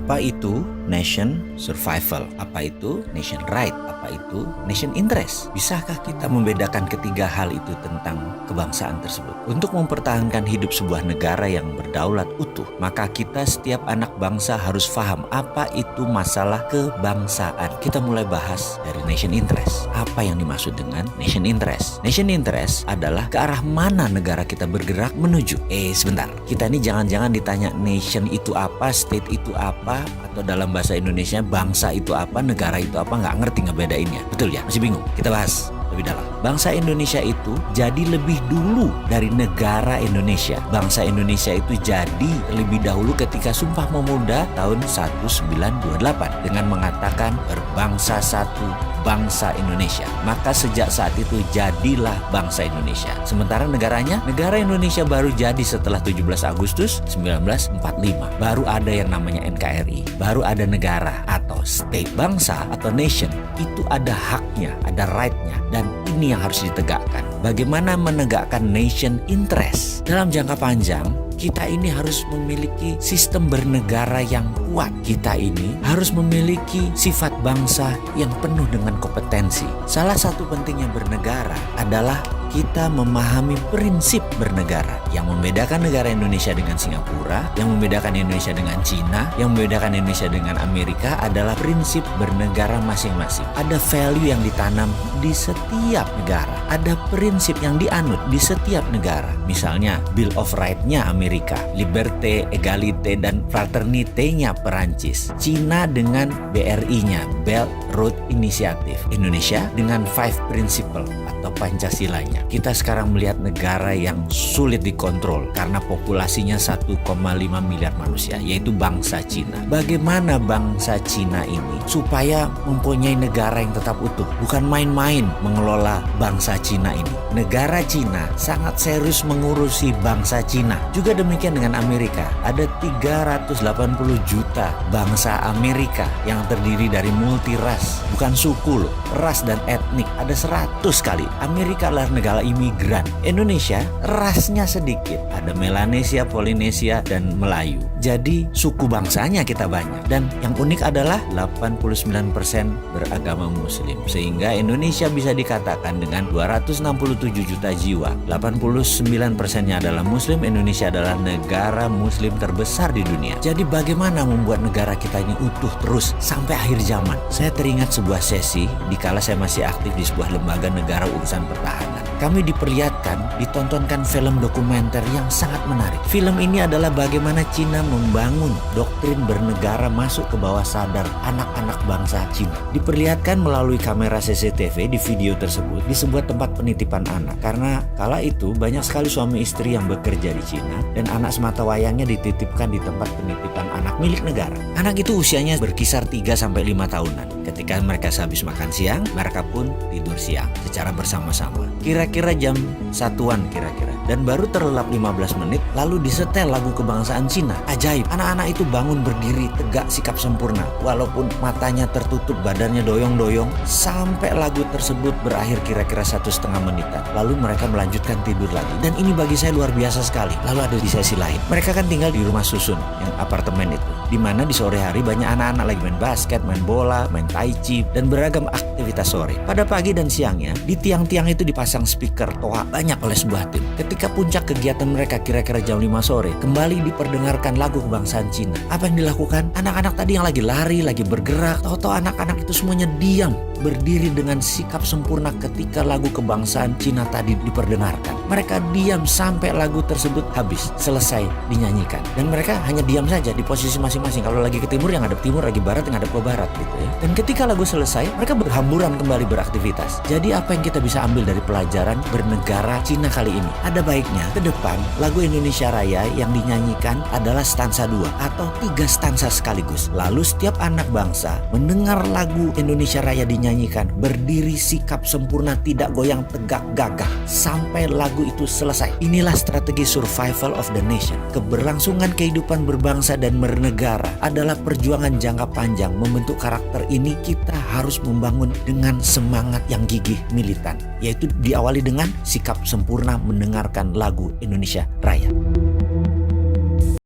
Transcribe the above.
Apa itu nation survival? Apa itu nation right? Apa itu nation interest? Bisakah kita membedakan ketiga hal itu tentang kebangsaan tersebut? Untuk mempertahankan hidup sebuah negara yang berdaulat utuh, maka kita setiap anak bangsa harus paham apa itu masalah kebangsaan. Kita mulai bahas dari nation interest. Apa yang dimaksud dengan nation interest? Nation interest adalah ke arah mana negara kita bergerak menuju. Sebentar, kita ini jangan-jangan ditanya nation itu apa, state itu apa, atau dalam bahasa Indonesia bangsa itu apa, negara itu apa, nggak ngerti ngebedainnya. Betul ya? Masih bingung? Kita bahas lebih dalam. Bangsa Indonesia itu jadi lebih dulu dari negara Indonesia. Bangsa Indonesia itu jadi lebih dahulu ketika Sumpah Pemuda tahun 1928 dengan mengatakan berbangsa satu, bangsa Indonesia. Maka sejak saat itu jadilah bangsa Indonesia. Sementara negaranya, negara Indonesia baru jadi setelah 17 Agustus 1945. Baru ada yang namanya NKRI. Baru ada negara atau state. Bangsa atau nation itu ada haknya, ada right-nya. Dan ini yang harus ditegakkan. Bagaimana menegakkan nation interest? Dalam jangka panjang, kita ini harus memiliki sistem bernegara yang kuat. Kita ini harus memiliki sifat bangsa yang penuh dengan kompetensi. Salah satu pentingnya bernegara adalah kita memahami prinsip bernegara. Yang membedakan negara Indonesia dengan Singapura, yang membedakan Indonesia dengan Cina, yang membedakan Indonesia dengan Amerika adalah prinsip bernegara masing-masing. Ada value yang ditanam di setiap negara. Ada prinsip yang dianut di setiap negara. Misalnya Bill of Rights-nya Amerika, Liberté, Égalité, dan Fraternité-nya Perancis. Cina dengan BRI-nya, Belt Road Initiative. Indonesia dengan Five Principle atau Pancasilanya. Kita sekarang melihat negara yang sulit dikontrol karena populasinya 1,5 miliar manusia, yaitu bangsa Cina. Bagaimana bangsa Cina ini supaya mempunyai negara yang tetap utuh? Bukan main-main mengelola bangsa Cina ini. Negara Cina sangat serius mengurusi bangsa Cina. Juga demikian dengan Amerika. Ada 380 juta bangsa Amerika yang terdiri dari multi ras. Bukan suku loh, ras dan etnik. Ada 100 kali. Amerika adalah negara imigran. Indonesia rasnya sedikit. Ada Melanesia, Polinesia, dan Melayu. Jadi suku bangsanya kita banyak. Dan yang unik adalah 89% beragama Muslim. Sehingga Indonesia bisa dikatakan dengan 267 juta jiwa, 89%-nya adalah Muslim. Indonesia adalah negara Muslim terbesar di dunia. Jadi bagaimana membuat negara kita ini utuh terus sampai akhir zaman? Saya teringat sebuah sesi dikala saya masih aktif di sebuah lembaga negara urusan pertahanan. Kami diperlihatkan, ditontonkan film dokumenter yang sangat menarik. Film ini adalah bagaimana Cina membangun doktrin bernegara masuk ke bawah sadar anak-anak bangsa Cina. Diperlihatkan melalui kamera CCTV di video tersebut di sebuah tempat penitipan anak. Karena kala itu banyak sekali suami istri yang bekerja di Cina dan anak semata wayangnya dititipkan di tempat penitipan anak milik negara. Anak itu usianya berkisar 3-5 tahunan. Ketika mereka habis makan siang, mereka pun tidur siang secara bersama-sama. Kira-kira jam 1-an kira-kira. Dan baru terlelap 15 menit lalu disetel lagu kebangsaan Cina. Ajaib, anak-anak itu bangun berdiri tegak sikap sempurna. Walaupun matanya tertutup, badannya doyong-doyong. Sampai lagu tersebut berakhir kira-kira 1,5 menitan. Lalu mereka melanjutkan tidur lagi. Dan ini bagi saya luar biasa sekali. Lalu ada di sesi lain. Mereka kan tinggal di rumah susun, yang apartemen itu. Di mana di sore hari banyak anak-anak lagi main basket, main bola, main tai chi, dan beragam aktivitas sore. Pada pagi dan siangnya, di tiang-tiang itu dipasang speaker toa banyak oleh sebuah tim. Ketika puncak kegiatan mereka kira-kira jam 5 sore, kembali diperdengarkan lagu kebangsaan Cina. Apa yang dilakukan? Anak-anak tadi yang lagi lari, lagi bergerak, tahu-tahu anak-anak itu semuanya diam, berdiri dengan sikap sempurna ketika lagu kebangsaan Cina tadi diperdengarkan. Mereka diam sampai lagu tersebut habis, selesai dinyanyikan. Dan mereka hanya diam saja di posisi masing-masing. Kalau lagi ke timur yang hadap timur, lagi barat yang hadap ke barat gitu ya. Dan ketika lagu selesai, mereka berhamburan kembali beraktivitas. Jadi apa yang kita bisa ambil dari pelajaran bernegara Cina kali ini? Ada baiknya ke depan lagu Indonesia Raya yang dinyanyikan adalah stansa 2 atau 3 stansa sekaligus. Lalu setiap anak bangsa mendengar lagu Indonesia Raya dinyanyikan, berdiri sikap sempurna, tidak goyang, tegak gagah sampai lagu itu selesai. Inilah strategi survival of the nation. Keberlangsungan kehidupan berbangsa dan bernegara adalah perjuangan jangka panjang. Membentuk karakter ini kita harus membangun dengan semangat yang gigih militan, yaitu diawali dengan sikap sempurna mendengarkan lagu Indonesia Raya.